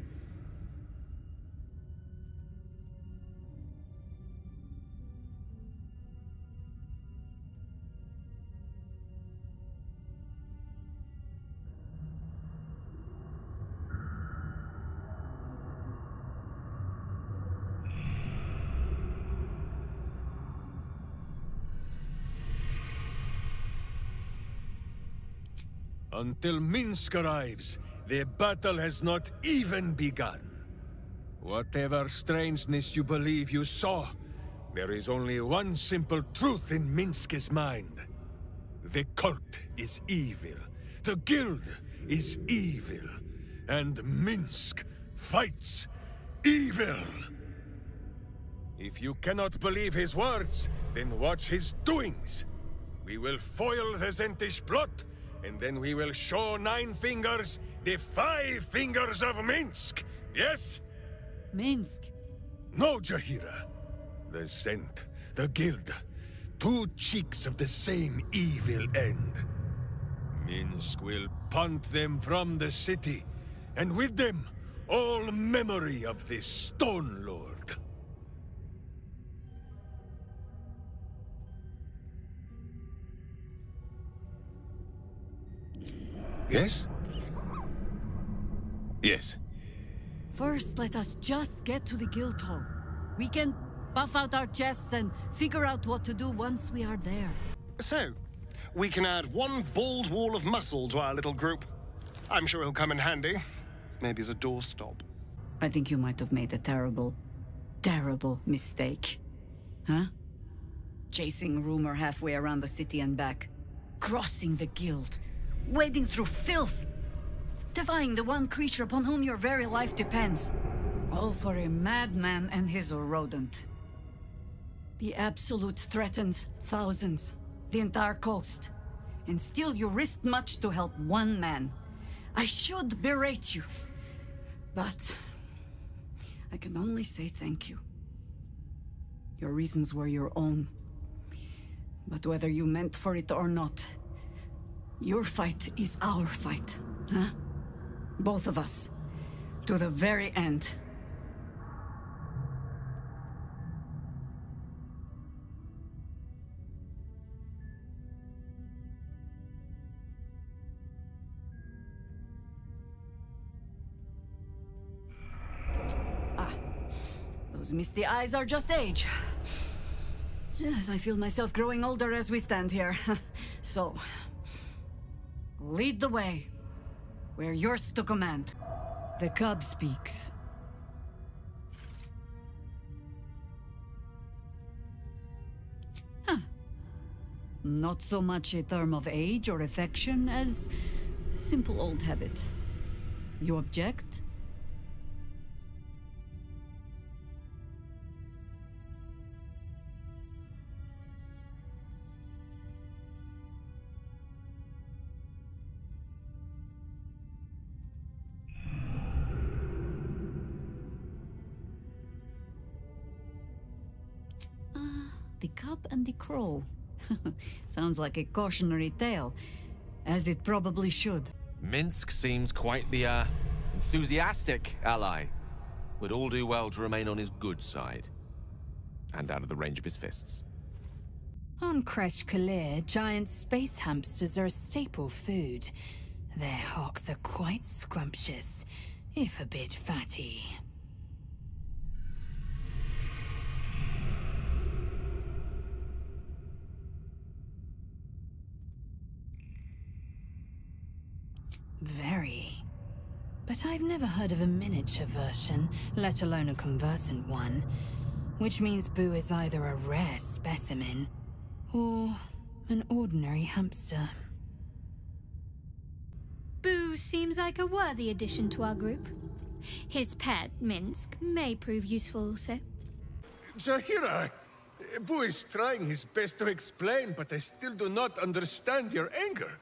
Until Minsk arrives, the battle has not even begun. Whatever strangeness you believe you saw, there is only one simple truth in Minsk's mind. The cult is evil, the guild is evil, and Minsk fights evil. If you cannot believe his words, then watch his doings. We will foil the Zentish plot, and then we will show 9 fingers the 5 fingers of Minsk, yes? Minsk? No, Jahira. The Zent, the Guild, 2 cheeks of the same evil end. Minsk will punt them from the city, and with them, all memory of the Stone Lord. Yes? Yes. First, let us just get to the guild hall. We can buff out our chests and figure out what to do once we are there. So, we can add 1 bald wall of muscle to our little group. I'm sure he'll come in handy. Maybe as a doorstop. I think you might have made a terrible, terrible mistake. Huh? Chasing rumor halfway around the city and back. Crossing the guild. Wading through filth. Defying the one creature upon whom your very life depends. All for a madman and his rodent. The Absolute threatens thousands, the entire coast. And still you risked much to help one man. I should berate you, but I can only say thank you. Your reasons were your own. But whether you meant for it or not, your fight is our fight, huh? Both of us. To the very end. Those misty eyes are just age. Yes, I feel myself growing older as we stand here. So, lead the way. We're yours to command. The cub speaks. Huh. Not so much a term of age or affection as simple old habit. You object? The cub and the crow. Sounds like a cautionary tale, as it probably should. Minsk seems quite the, enthusiastic ally. Would all do well to remain on his good side. And out of the range of his fists. On Kresh Kalir, giant space hamsters are a staple food. Their hocks are quite scrumptious, if a bit fatty. but I've never heard of a miniature version, let alone a conversant one. Which means Boo is either a rare specimen, or an ordinary hamster. Boo seems like a worthy addition to our group. His pet, Minsk, may prove useful also. Jaheira! Boo is trying his best to explain, but I still do not understand your anger.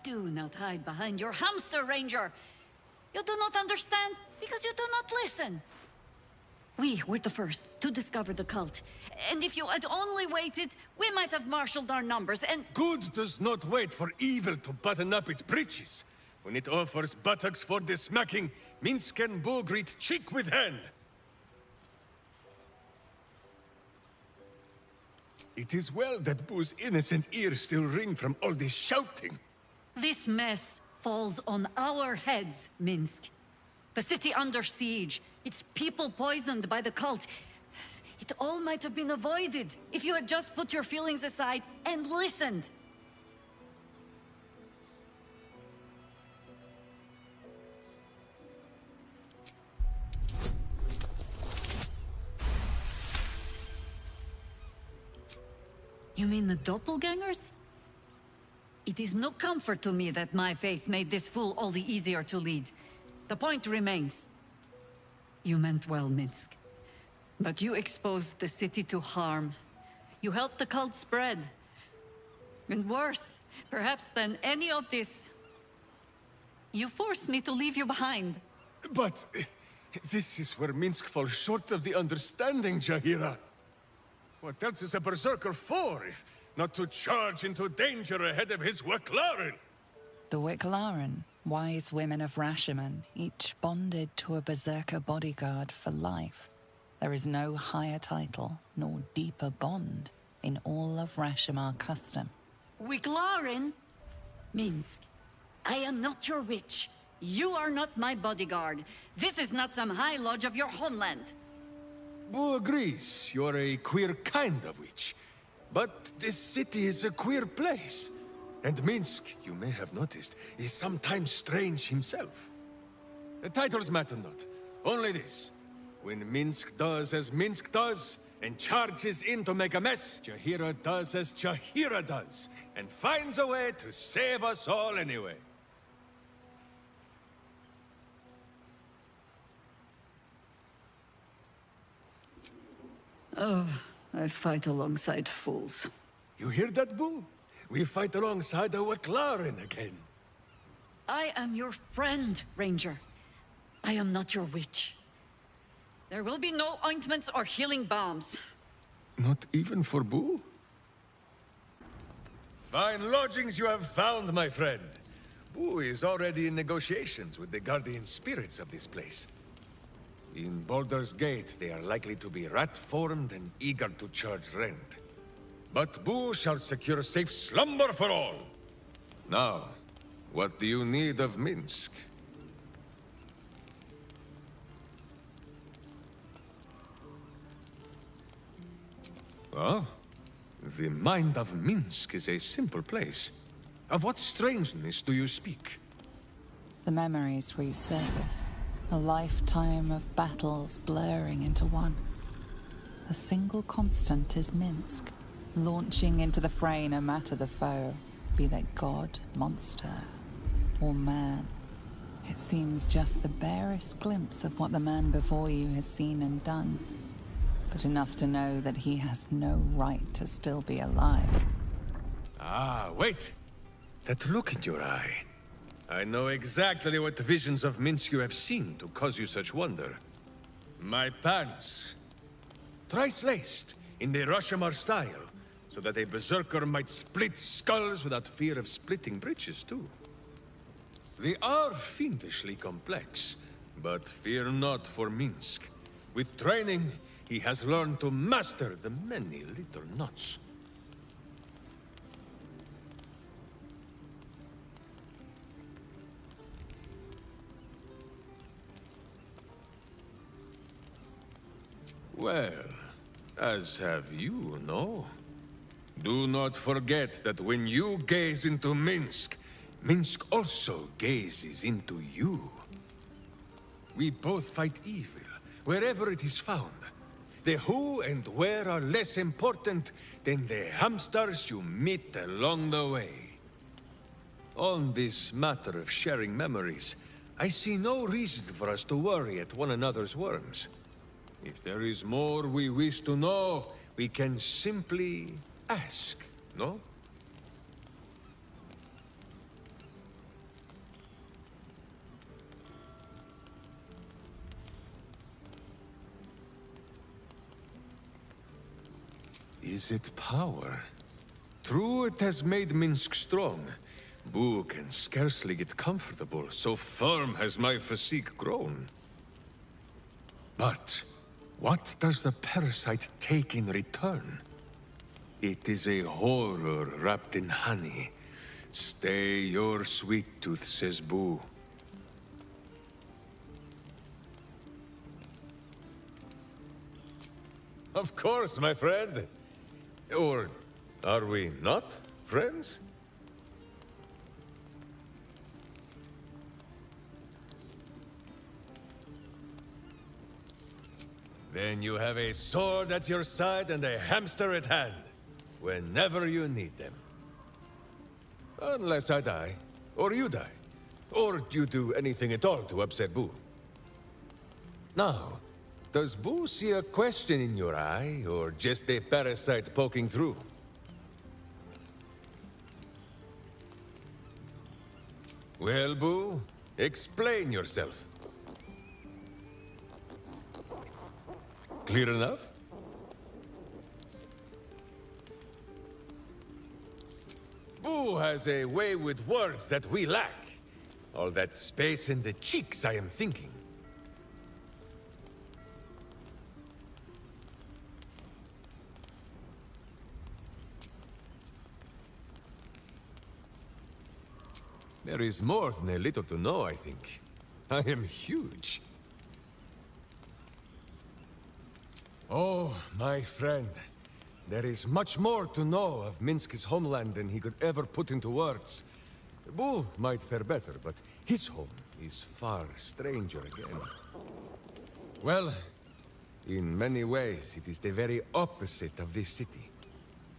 Do not hide behind your hamster, Ranger. You do not understand because you do not listen. We were the first to discover the cult. And if you had only waited, we might have marshaled our numbers and... Good does not wait for evil to button up its breeches. When it offers buttocks for the smacking, Minsk and Boo greet cheek with hand. It is well that Boo's innocent ears still ring from all this shouting. This mess falls on our heads, Minsk. The city under siege, its people poisoned by the cult. It all might have been avoided if you had just put your feelings aside and listened. You mean the doppelgangers? It is no comfort to me that my face made this fool all the easier to lead. The point remains. You meant well, Minsk. But you exposed the city to harm. You helped the cult spread. And worse, perhaps than any of this, you forced me to leave you behind. But this is where Minsk falls short of the understanding, Jaheira. What else is a berserker for, if not to charge into danger ahead of his Wicklaren? The Wicklaren, wise women of Rashomon, each bonded to a berserker bodyguard for life. There is no higher title, nor deeper bond in all of Rashomon custom. Wicklaren? Minsk, I am not your witch. You are not my bodyguard. This is not some high lodge of your homeland. Boo agrees you are a queer kind of witch. But this city is a queer place. And Minsk, you may have noticed, is sometimes strange himself. The titles matter not. Only this. When Minsk does as Minsk does, and charges in to make a mess, Jaheira does as Jaheira does, and finds a way to save us all anyway. Oh, I fight alongside fools. You hear that, Boo? We fight alongside a Wicklaren again. I am your friend, Ranger. I am not your witch. There will be no ointments or healing balms. Not even for Boo? Fine lodgings you have found, my friend. Boo is already in negotiations with the guardian spirits of this place. In Baldur's Gate, they are likely to be rat-formed and eager to charge rent. But Boo shall secure safe slumber for all. Now, what do you need of Minsk? Oh, the mind of Minsk is a simple place. Of what strangeness do you speak? The memories resurface. A lifetime of battles blurring into one. A single constant is Minsk, launching into the fray no matter the foe, be they god, monster, or man. It seems just the barest glimpse of what the man before you has seen and done, but enough to know that he has no right to still be alive. Ah, wait! That look in your eye. I know exactly what visions of Minsk you have seen to cause you such wonder. My pants. Thrice laced, in the Rashomon style, so that a berserker might split skulls without fear of splitting breeches too. They are fiendishly complex, but fear not for Minsk. With training, he has learned to master the many little knots. Well, as have you, no? Do not forget that when you gaze into Minsk, Minsk also gazes into you. We both fight evil, wherever it is found. The who and where are less important than the hamsters you meet along the way. On this matter of sharing memories, I see no reason for us to worry at one another's worms. If there is more we wish to know, we can simply ask, no? Is it power? True, it has made Minsk strong. Boo can scarcely get comfortable, so firm has my physique grown. But what does the parasite take in return? It is a horror wrapped in honey. Stay your sweet tooth, says Boo. Of course, my friend. Or are we not friends? Then you have a sword at your side and a hamster at hand, whenever you need them. Unless I die, or you die, or you do anything at all to upset Boo. Now, does Boo see a question in your eye, or just a parasite poking through? Well, Boo, explain yourself. Clear enough? Boo has a way with words that we lack. All that space in the cheeks, I am thinking. There is more than a little to know, I think. I am huge. Oh, my friend. There is much more to know of Minsk's homeland than he could ever put into words. Boo might fare better, but his home is far stranger again. Well, in many ways, it is the very opposite of this city.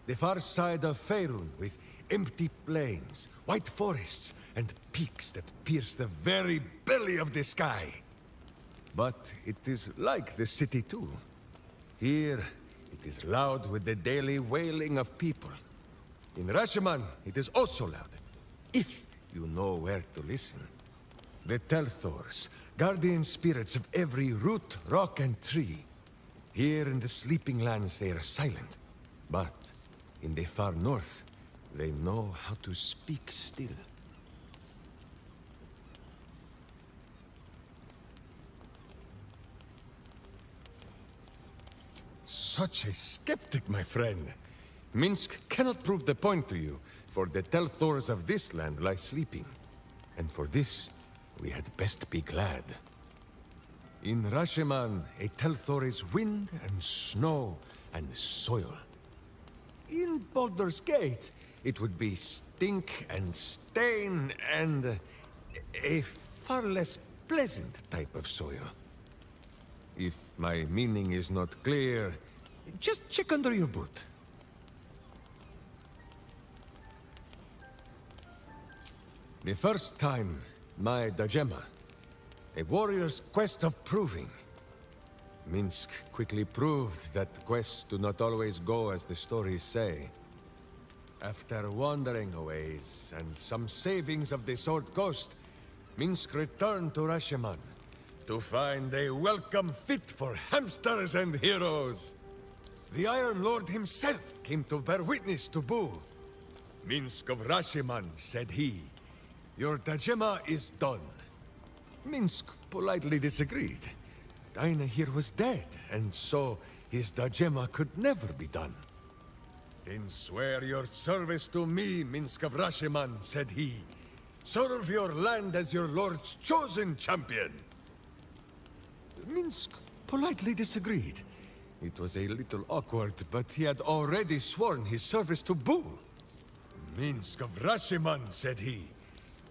The far side of Faerun, with empty plains, white forests, and peaks that pierce the very belly of the sky. But it is like the city too. Here, it is loud with the daily wailing of people. In Rashomon, it is also loud, if you know where to listen. The Telthors, guardian spirits of every root, rock, and tree. Here in the Sleeping Lands, they are silent. But in the far north, they know how to speak still. Such a skeptic, my friend. Minsk cannot prove the point to you, for the Telthors of this land lie sleeping. And for this, we had best be glad. In Rashomon, a Telthor is wind and snow and soil. In Baldur's Gate, it would be stink and stain and a far less pleasant type of soil. If my meaning is not clear, just check under your boot. The first time, my Dajema, a warrior's quest of proving. Minsk quickly proved that quests do not always go as the stories say. After wandering a ways and some savings of the Sword Coast, Minsk returned to Rashomon to find a welcome fit for hamsters and heroes. The Iron Lord himself came to bear witness to Boo. Minsk of Rashomon, said he, your Dajema is done. Minsk politely disagreed. Dinah here was dead, and so his Dajema could never be done. Then swear your service to me, Minsk of Rashomon, said he. Serve your land as your lord's chosen champion. Minsk politely disagreed. It was a little awkward, but he had already sworn his service to Boo. Minsk of Rashomon, said he.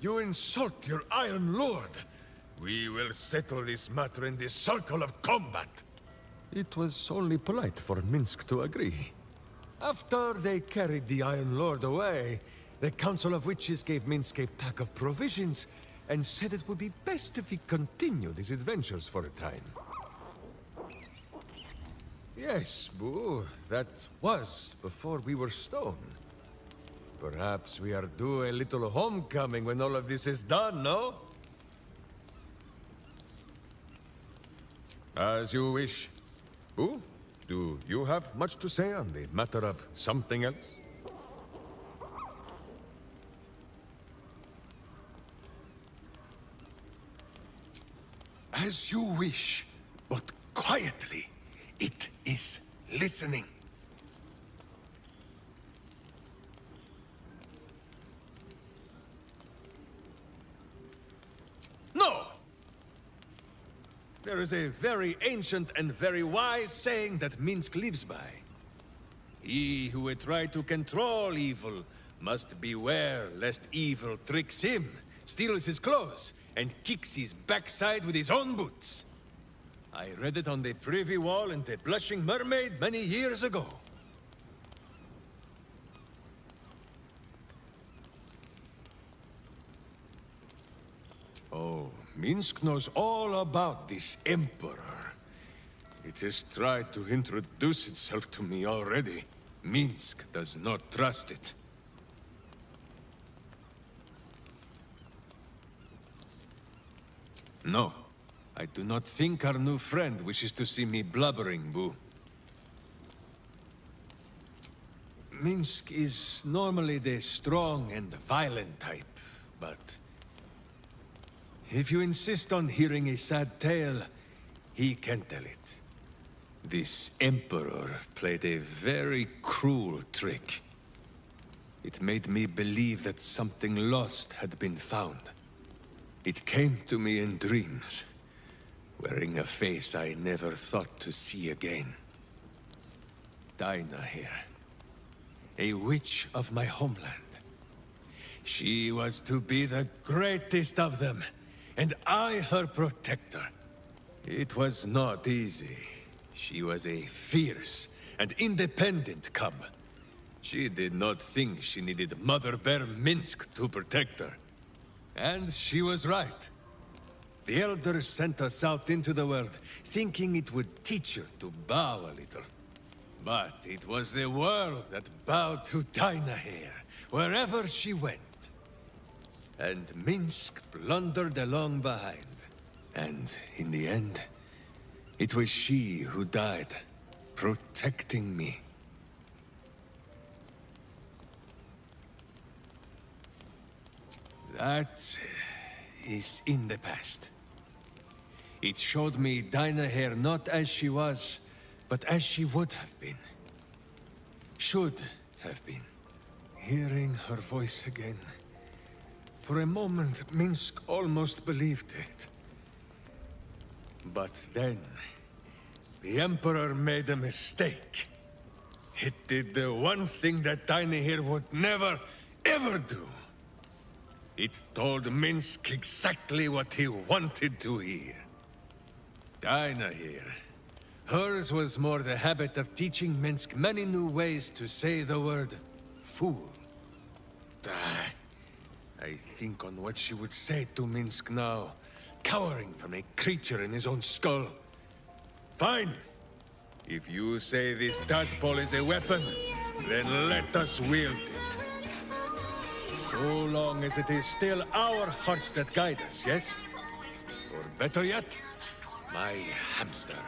You insult your Iron Lord. We will settle this matter in the circle of combat. It was only polite for Minsk to agree. After they carried the Iron Lord away, the Council of Witches gave Minsk a pack of provisions and said it would be best if he continued his adventures for a time. Yes, Boo, that was before we were stone. Perhaps we are due a little homecoming when all of this is done, no? As you wish. Boo, do you have much to say on the matter of something else? As you wish, but quietly. It is listening. No! There is a very ancient and very wise saying that Minsk lives by. He who would try to control evil must beware lest evil tricks him, steals his clothes, and kicks his backside with his own boots. I read it on the privy wall in the Blushing Mermaid many years ago. Oh, Minsk knows all about this Emperor. It has tried to introduce itself to me already. Minsk does not trust it. No. I do not think our new friend wishes to see me blubbering, Boo. Minsk is normally the strong and violent type, but... if you insist on hearing a sad tale, he can tell it. This Emperor played a very cruel trick. It made me believe that something lost had been found. It came to me in dreams, wearing a face I never thought to see again. Dinah here, a witch of my homeland. She was to be the greatest of them, and I her protector. It was not easy. She was a fierce and independent cub. She did not think she needed Mother Bear Minsk to protect her. And she was right. The elders sent us out into the world, thinking it would teach her to bow a little. But it was the world that bowed to Dinah here, wherever she went. And Minsk blundered along behind. And in the end, it was she who died, protecting me. That is in the past. It showed me Dinah here not as she was, but as she would have been. Should have been. Hearing her voice again. For a moment, Minsk almost believed it. But then, the Emperor made a mistake. It did the one thing that Dinah here would never, ever do. It told Minsk exactly what he wanted to hear. Dinah here. Hers was more the habit of teaching Minsk many new ways to say the word fool. I think on what she would say to Minsk now, cowering from a creature in his own skull. Fine. If you say this tadpole is a weapon, then let us wield it. So long as it is still our hearts that guide us, yes? Or better yet, my hamster.